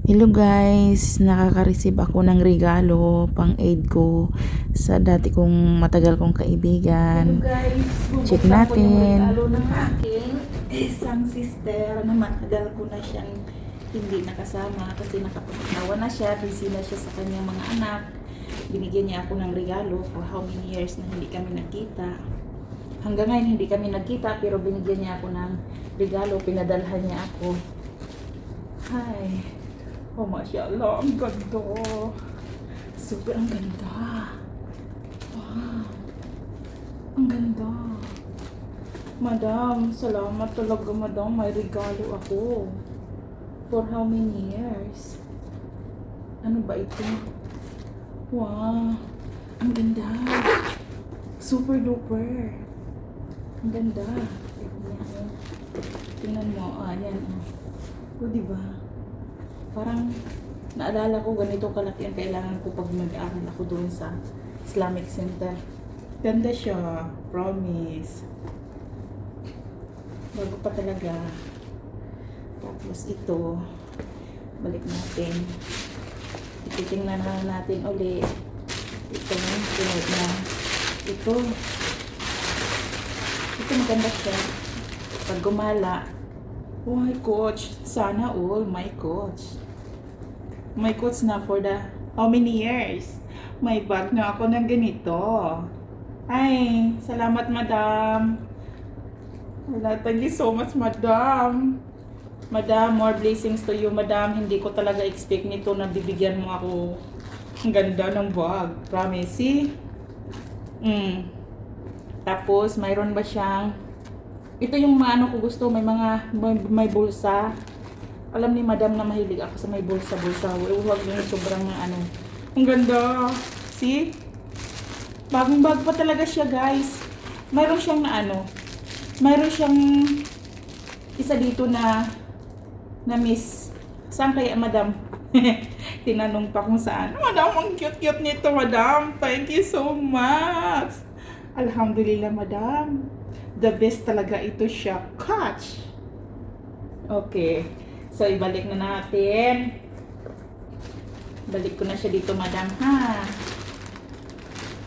Hello guys, nakaka-receive ako ng regalo pang aid ko sa dati kong matagal kong kaibigan. Hello guys, Check bubuksan ko yung natin. regalo ng aking isang sister na matagal ko na siyang hindi nakasama kasi nakapag-asawa na siya, busy na siya sa kanyang mga anak. Binigyan niya ako ng regalo for how many years na hindi kami nagkita. Hanggang ngayon hindi kami nagkita pero binigyan niya ako ng regalo, pinadalhan niya ako. Hi. Oh, mashallah, ang ganda. Super ang ganda. Wow. Ang ganda. Madam, salamat talaga madam. May regalo ako. For how many years? Ano ba ito? Wow. Ang ganda. Super duper. Ang ganda. Tingnan mo. Ah, yan. O, diba? Parang naalala ko ganito kalaki ang kailangan ko pag mag-aaral ako doon sa Islamic Center. Ganda siya. Promise. Bago pa talaga. Tapos ito. Balik natin. Ititingnan na natin ulit. Ito na. Sunod na. Ito. Ito maganda siya. Pag gumala. Oh my coach. Sana all my coach. My coach na for the how many years? May bag na ako ng ganito. Ay, salamat madam. Wala, thank you so much madam. Madam, more blessings to you madam. Hindi ko talaga expect nito na bibigyan mo ako. Ang ganda ng bag. Promise, see? Tapos, mayroon ba siyang ito yung mga ano ko gusto, may bulsa. Alam ni madam na mahilig ako sa may bulsa-bulsa. Huwag yung sobrang ano. Ang ganda. See? Bagong-bago pa talaga siya, guys. Mayroon siyang na ano. Mayroon siyang isa dito na miss. Saan kaya, madam? Tinanong pa kung saan. Madam, ang cute-cute nito, madam. Thank you so much. Alhamdulillah, madam. The best talaga ito siya. Catch! Okay. So, ibalik na natin. Balik ko na siya dito, madam, ha?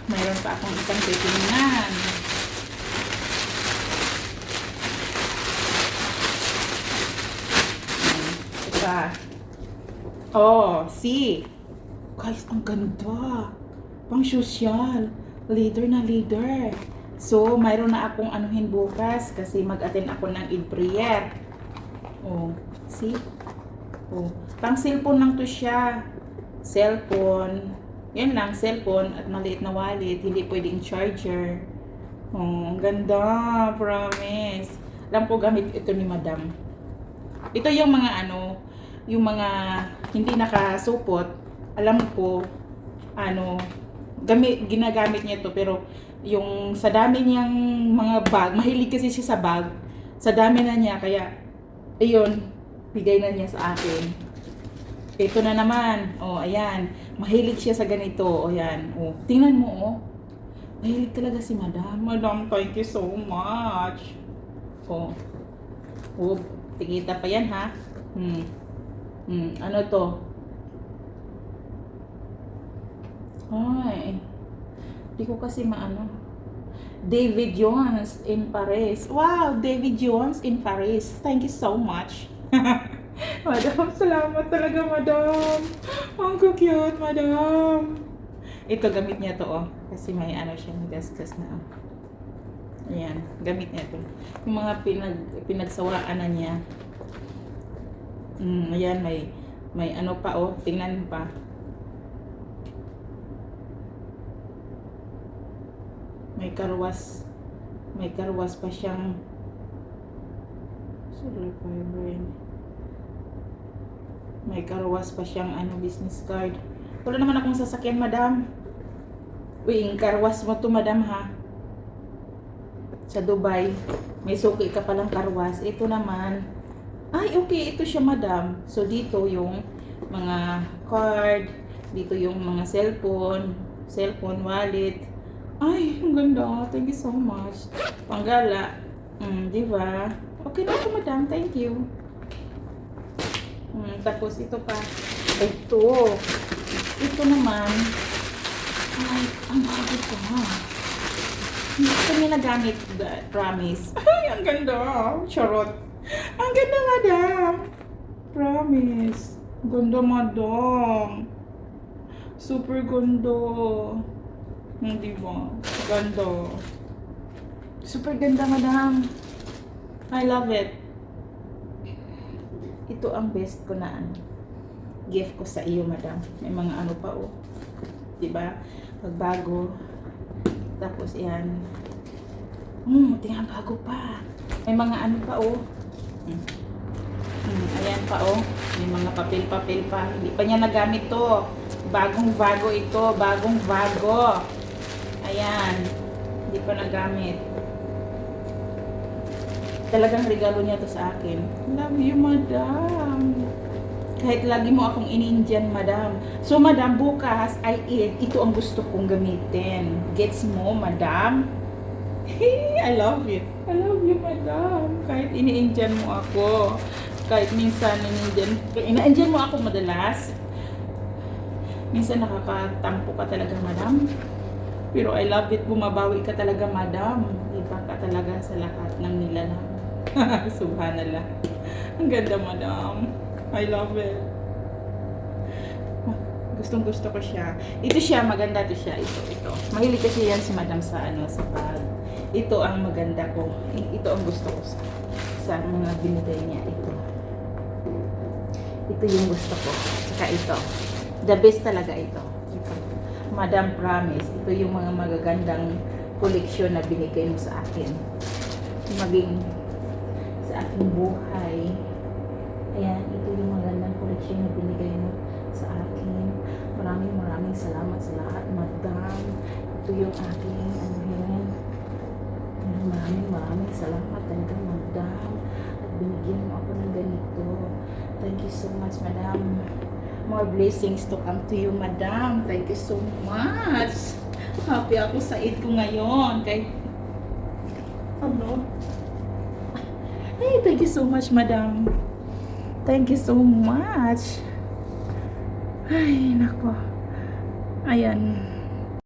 Mayroon pa akong isang titingnan. Ito. Oh, see? Guys, ang ganda. Pang social. Leader na leader. So, mayroon na akong anuhin bukas kasi mag-attend ako ng Eid prayer. Oh, see? Oh, pang cellphone lang to siya. Cellphone. Yan lang, cellphone at maliit na wallet. Hindi pwedeng charger. Oh, ang ganda. Promise. Alam ko gamit ito ni madam. Ito yung mga ano, yung mga hindi nakasupot. Alam ko, ano, ginagamit niya to pero yung sa dami niyang mga bag, mahilig kasi siya sa bag. Sa dami na niya, kaya ayun, bigay na niya sa akin. Ito na naman. Oh, ayan. Mahilig siya sa ganito. O, ayan. Oh, tingnan mo, oh. Mahilig talaga si madam. Madam, thank you so much. Oh. Oh, tikita pa yan, ha? Ano to? Ay. Hindi ko kasi maano. David Jones in Paris. Wow, David Jones in Paris. Thank you so much. Madam, salamat talaga, madam. Ang cute, madam. Ito, gamit niya to, oh. Kasi may ano siya, gasgas na, oh. Ayan, gamit niya to. Yung mga pinagsawaan na niya. Ayan, may ano pa, oh. Tingnan pa. May karwas pa siyang solar fiber. May karwas pa siyang ano, business card. Wala naman akong sasakyan, madam. Uy, karwas mo to, madam, ha? Sa Dubai, may suki ka palang karwas. Ito naman, ay, okay, ito siya, madam. So, dito yung mga card, dito yung mga cellphone, wallet. Ay, ang ganda. Thank you so much. Panggala. Di ba? Okay na ito, madam. Thank you. Tapos ito pa. Ito. Ito naman. Ay, ang bago pa. Hindi ko niya nagamit. Promise. Ay, ang ganda. Charot. Ang ganda, madam. Promise. Ganda, madam. Super ganda. Hindi ba? Ganda. Super ganda, madam. I love it. Ito ang best ko na gift ko sa iyo, madam. May mga ano pa, oh. Diba? Pagbago. Tapos, yan. Tingnan, bago pa. May mga ano pa, oh. Ayan pa, oh. May mga papel-papel pa. Hindi pa niya nagamit to. Bagong-bago ito. Bagong-bago. Ayan. Hindi pa nagamit. Talagang regalo niya to sa akin. Love you, madam. Kahit lagi mo akong in-Indian, madam. So, madam, bukas ay ito ang gusto kong gamitin. Gets mo, madam? I love it. I love you, madam. Kahit ini-Indian mo ako. Kahit minsan in-Indian mo ako madalas. Minsan nakakatampo ka talaga, madam. Pero I love it. Bumabawi ka talaga, madam. Iba ka talaga sa lahat ng nilalang. Subhanallah. Ang ganda, madam. I love it. Gustong gusto ko siya. Ito siya, maganda to siya. Ito. Mahilig kasi yan si madam sa sa bag. Ito ang maganda ko. Ito ang gusto ko sa mga binigay niya. Ito yung gusto ko. Saka ito. The best talaga ito. Madam, promise. Ito yung mga magagandang koleksyon na binigay mo sa akin. Maging sa aking buhay. Ayan, ito yung magandang koleksyon na binigay mo sa akin. Maraming salamat sa lahat, madam. Ito yung aking anuhin. Maraming salamat talaga, madam. At binigyan mo ako ng ganito. Thank you so much, madam. More blessings to come to you, madam. Thank you so much. Happy ako sa Eid ko ngayon. Hey, thank you so much, madam. Thank you so much. Ay, nako. Ayan.